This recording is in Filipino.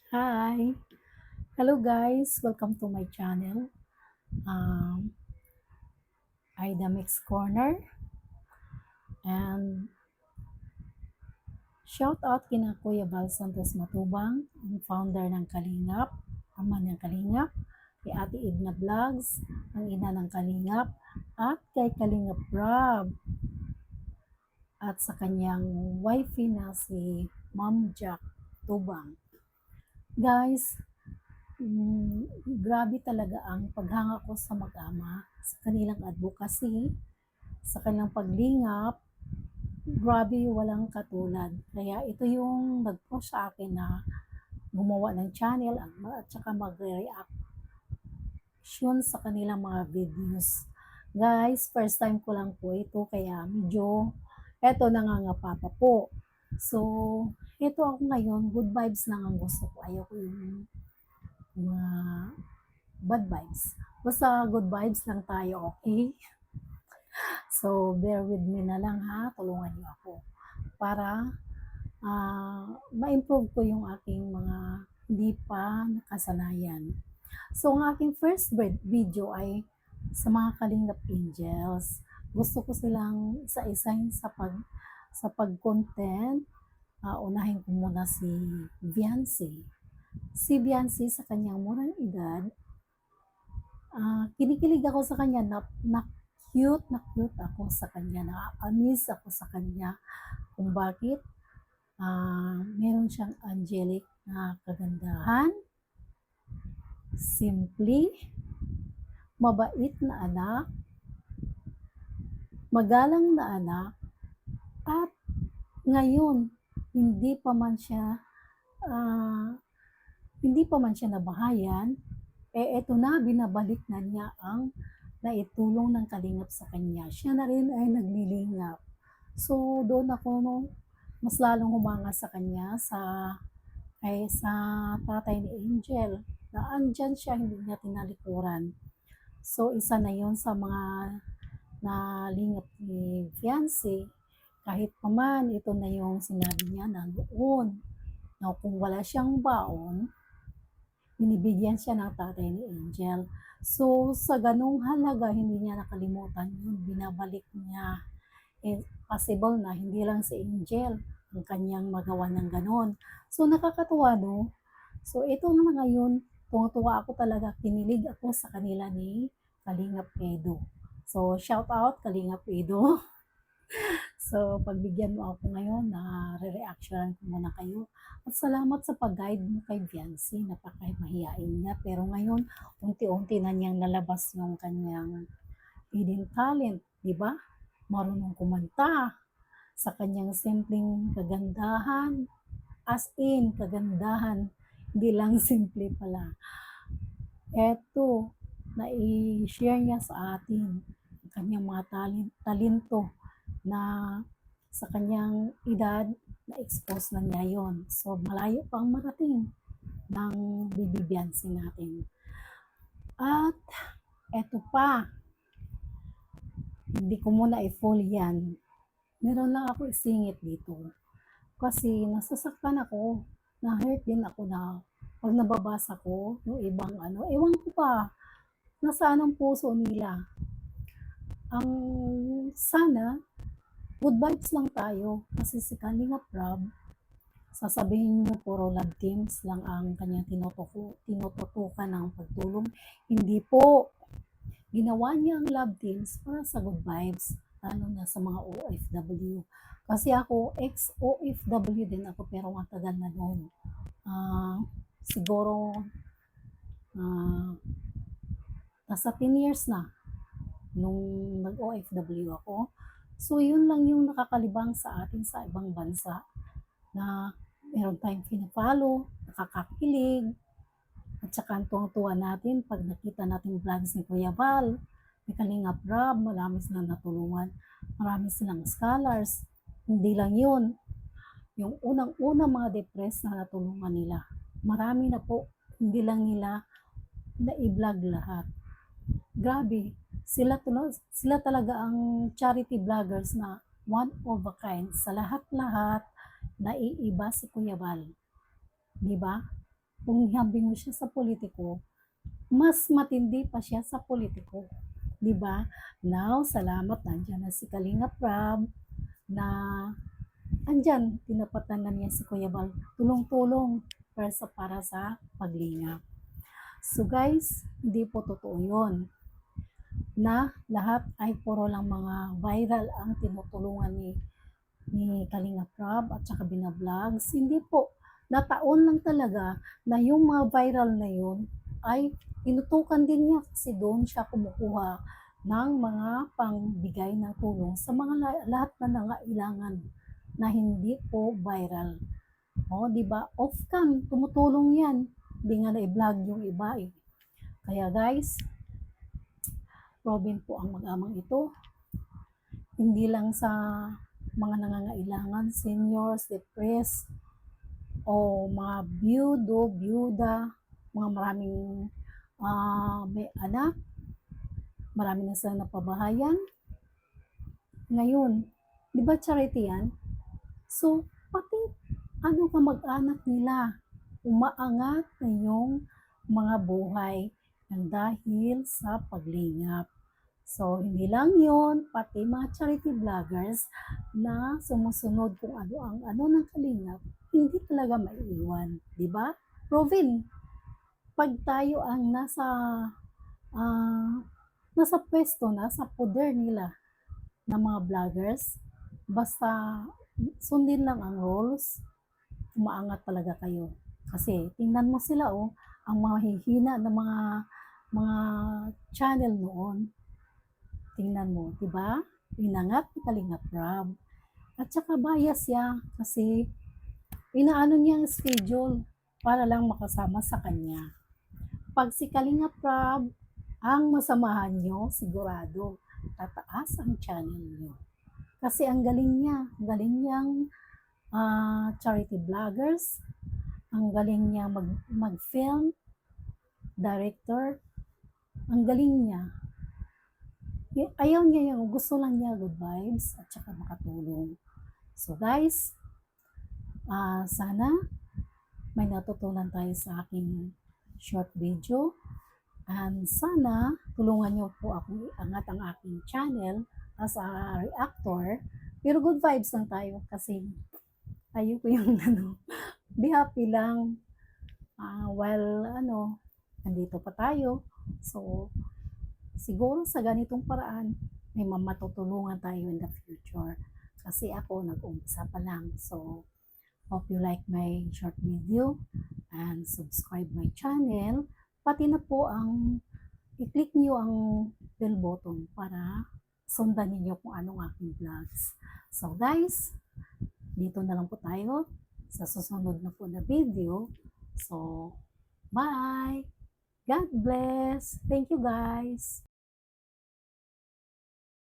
Hi! Hello guys! Welcome to my channel. Um, Ida Mix Corner. And shout out kina Kuya Val Santos Matubang, ang founder ng Kalingap, ama ng Kalingap, kay Ate Edna Vlogs, ang ina ng Kalingap, at kay Kalingap Rob, at sa kanyang wifey na si Ma'am Jack Tubang. Guys, grabe talaga ang paghanga ko sa mag-ama, sa kanilang advocacy, sa kanilang paglingap. Grabe, walang katulad. Kaya ito yung nag-push sa akin na gumawa ng channel at saka magre-reaction sa kanilang mga videos. Guys, first time ko lang po ito kaya medyo eto nangangapa pa po. So, ito ako ngayon, good vibes lang ang gusto ko. Ayoko yung mga bad vibes. Basta good vibes lang tayo, okay? So, bear with me na lang ha. Tulungan niyo ako para ma-improve ko yung aking mga hindi pa nakasanayan. So, ang aking first video ay sa mga Kalingap Angels. Gusto ko silang isa-isahin sa pag-content. Unahin ko muna si Viancy. Si Viancy sa kanyang murang edad, kinikilig ako sa kanya na cute ako sa kanya, na-amaze ako sa kanya kung bakit meron siyang angelic na kagandahan, simply, mabait na anak, magalang na anak, at ngayon, hindi pa man siya nabahayan, eto na, binabalik na niya ang naitulong ng kalingap sa kanya. Siya na rin ay naglilingap. So, doon ako mas lalong humanga sa kanya sa tatay ni Angel na andyan siya, hindi niya tinalikuran. So, isa na yon sa mga nalingap ni Fiancé. Kahit paman, ito na yung sinabi niya na noon na kung wala siyang baon, binibigyan siya ng tatay ni Angel. So, sa ganung halaga, hindi niya nakalimutan yun. Binabalik niya. Possible na hindi lang si Angel ang kanyang magawa ng ganon. So, nakakatuwa, no? So, ito naman ngayon, tuwa ako talaga, kinilig ako sa kanila ni Kalingap Edo. So, shout out Kalingap Edo. So, pagbigyan mo ako ngayon na re-reactionan ko muna kayo. At salamat sa pag-guide mo kay Viancy. Napaka-mahiyain niya. Pero ngayon, unti-unti na niyang nalabas yung kanyang hidden talent. Diba? Marunong kumanta. Sa kanyang simpleng kagandahan. As in, kagandahan. Hindi lang simple pala. Eto, na-share niya sa atin ang kanyang mga talento na sa kanyang edad, na-expose na niya yon. So, malayo pang marating ng bibibiyansin natin. At, eto pa, hindi ko muna i-full yan. Meron lang ako isingit dito. Kasi nasasaktan ako, na-hurt din ako na pag nababasa ko yung ibang ewan ko pa, nasaan ang puso nila. Ang sana, good vibes lang tayo kasi si Kalingap Rob, sasabihin nyo puro love teams lang ang kanyang tinututukan ng pagtulong. Hindi po. Ginawa niya ang love teams para sa good vibes, lalo na sa mga OFW. Kasi ako, ex-OFW din ako pero matagal na noon. Siguro, nasa 10 years na nung nag-OFW ako. So, yun lang yung nakakalibang sa atin sa ibang bansa na meron tayong pina-follow, nakakakilig, at saka ang tuwang-tuwa natin pag nakita natin vlogs ni Kuya Val, ni Kalingap Rob, marami silang natulungan, marami silang scholars. Hindi lang yun, yung unang-unang mga depressed na natulungan nila. Marami na po, hindi lang nila na-i-vlog lahat. Grabe, sila talaga ang charity vloggers na one of a kind. Sa lahat-lahat, naiiba si Kuya Val. Di ba? kung ihambing mo siya sa politiko, mas matindi pa siya sa politiko. 'Di ba? Now, salamat nandiyan na si Kalingap Rab na andyan, tinapatan na niya si Kuya Bal. Tulong-tulong para sa paglingap. So guys, hindi po totoo yun na lahat ay puro lang mga viral ang tinutulungan ni Kalingap Rab at saka binablogs. Hindi po. Nataon lang talaga na yung mga viral na yun ay tinutukan din niya kasi doon siya kumukuha ng mga pangbigay ng tulong sa mga lahat na nangailangan na hindi po viral. O, di ba? Off cam, tumutulong yan. Hindi nga na-vlog yung iba eh. Kaya guys, proven po ang mag-amang ito. Hindi lang sa mga nangangailangan, seniors, depressed, o mga byudo, byuda, mga maraming may anak, marami na silang napabahayan. Ngayon, di ba charity yan? So, pati ano ka mag-anak nila, umaangat na yung mga buhay ng dahil sa paglingap. So, hindi lang yon, pati mga charity vloggers na sumusunod kung ano ang ano ng kalingap, hindi talaga maiiwan, di ba? Proven, pag tayo ang ah, nasa pwesto na, sa poder nila ng mga vloggers, basta sundin lang ang rules, umaangat talaga kayo. Kasi tingnan mo sila oh, ang mga hihina ng mga channel noon. Tingnan mo, 'di ba? Inangat ni Kalingap Rab. At saka bias siya kasi inaano niya ang schedule para lang makasama sa kanya. Pag si Kalingap Rab ang masamahan nyo, sigurado tataas ang channel nyo. Kasi ang galing niyang charity vloggers, ang galing niya mag-film, director, ang galing niya. Ayaw niya yung gusto lang niya good vibes at saka makatulong. So guys, sana may natutunan tayo sa aking short video. And sana tulungan niyo po ako iangat ang aking channel as a reactor. Pero good vibes lang tayo kasi ayoko yung be happy lang while nandito pa tayo. So, siguro sa ganitong paraan, may matutulungan tayo in the future. Kasi ako, nag-umpisa pa lang. So, hope you like my short video and subscribe my channel. Pati na po i-click nyo ang bell button para sundan niyo kung anong aking vlogs. So guys, dito na lang po tayo sa susunod na po na video. So, bye! God bless! Thank you guys!